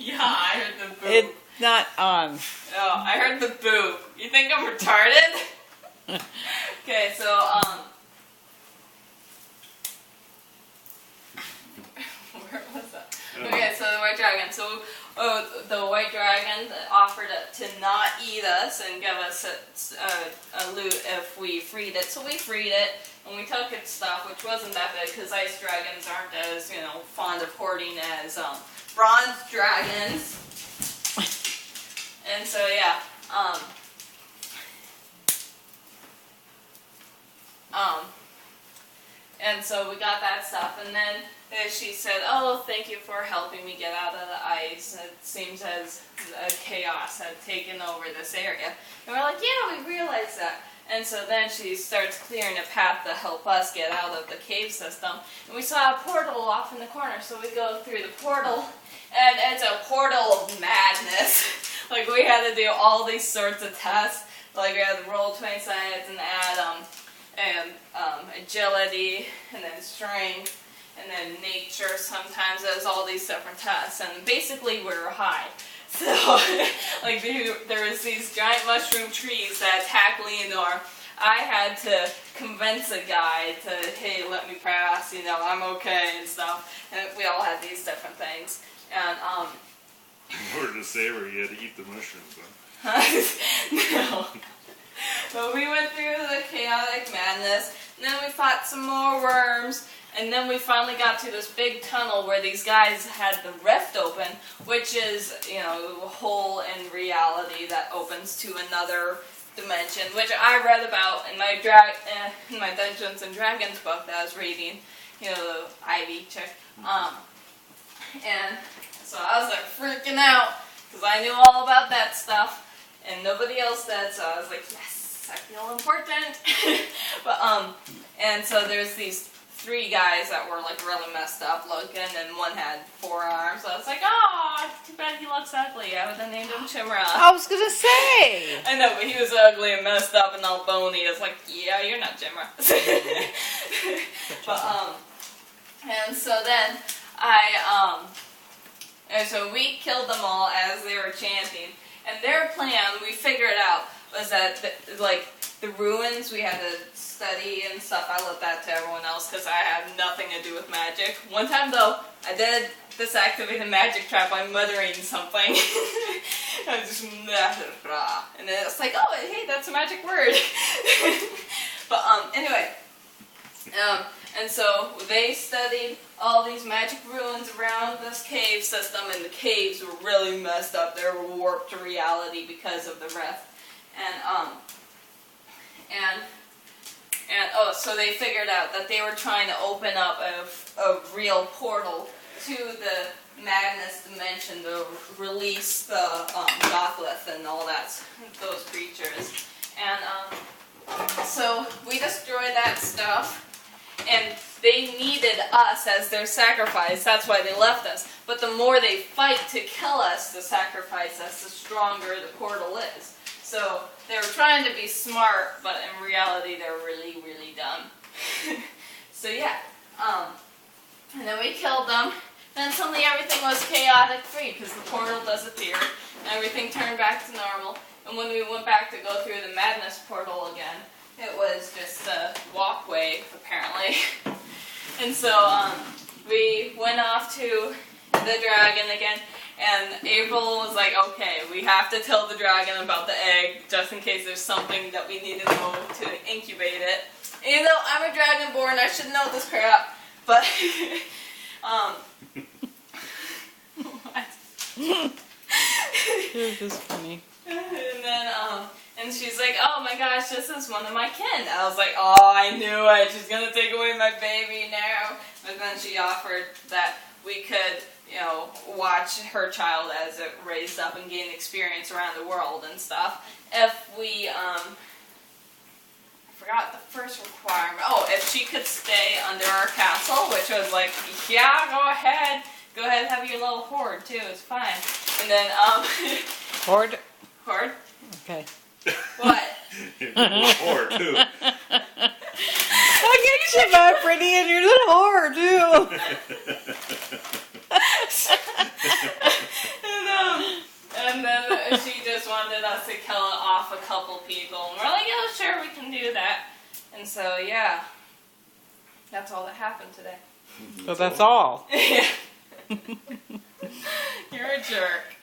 Yeah, I heard the boop. It's not on. Oh, I heard the boop. You think I'm retarded? Okay, so, where was that? Okay, so the white dragon. So, the white dragon offered to not eat us and give us a loot if we freed it. So we freed it, and we took its stuff, which wasn't that big, because ice dragons aren't as, fond of hoarding as, bronze dragons. And so, yeah, and so we got that stuff, and then she said, "Oh, thank you for helping me get out of the ice. It seems as chaos had taken over this area." And we're like, "Yeah, we realized that." And so then she starts clearing a path to help us get out of the cave system. And we saw a portal off in the corner, so we go through the portal, and it's a portal of madness. Like, we had to do all these sorts of tests. Like, we had to roll 20 sides and add agility, and then strength, and then nature. Sometimes there's all these different tests, and basically we were high. So, like, there was these giant mushroom trees that attacked Leonor. I had to convince a guy to, hey, let me pass, I'm okay and stuff. And we all had these different things. And, in order to save her, you had to eat the mushrooms, huh? No. But we went through the chaotic madness, and then we fought some more worms, and then we finally got to this big tunnel where these guys had the rift open, which is, a hole in reality that opens to another dimension, which I read about in my Dungeons and Dragons book that I was reading, the Ivy chick. And so I was like freaking out, because I knew all about that stuff. And nobody else did, so I was like, yes, I feel important. But, and so there's these 3 guys that were, like, really messed up looking, and one had 4 arms. So I was like, oh, too bad he looks ugly. I would have named him Chimera. I was gonna say. I know, but he was ugly and messed up and all bony. It's like, yeah, you're not Chimera. But, and so then and so we killed them all as they were chanting. And their plan, we figured out, was that, the ruins we had to study and stuff. I left that to everyone else because I had nothing to do with magic. One time, though, I did disactivate a magic trap by muttering something. I just, and then it's like, oh, hey, that's a magic word. But, anyway. And so they studied all these magic ruins around this cave system, and the caves were really messed up. They were warped to reality because of the rift. So they figured out that they were trying to open up a real portal to the madness dimension to release the Gothlyth and all those creatures. And so we destroyed that stuff. And they needed us as their sacrifice. That's why they left us. But the more they fight to kill us, to sacrifice us, the stronger the portal is. So they were trying to be smart, but in reality they're really, really dumb. So yeah. And then we killed them. Then suddenly everything was chaotic free because the portal disappeared. And everything turned back to normal. And when we went back to go through the madness portal again, it was just a walkway, apparently. And so, we went off to the dragon again, and April was like, okay, we have to tell the dragon about the egg, just in case there's something that we need to know to incubate it. Even though I'm a dragonborn, I should know this crap, but, what? You're just funny. And then, and she's like, oh my gosh, this is one of my kin. I was like, oh, I knew it. She's going to take away my baby now. But then she offered that we could, watch her child as it raised up and gain experience around the world and stuff. If we, I forgot the first requirement. Oh, if she could stay under our castle, which was like, yeah, go ahead. Go ahead and have your little hoard, too. It's fine. And then, Hoard? Hoard? Okay. What? Or too. Look at you, my pretty, and your little whore, too. And and she just wanted us to kill off a couple people. And we're like, yeah, sure, we can do that. And so, yeah, that's all that happened today. So that's all. You're a jerk.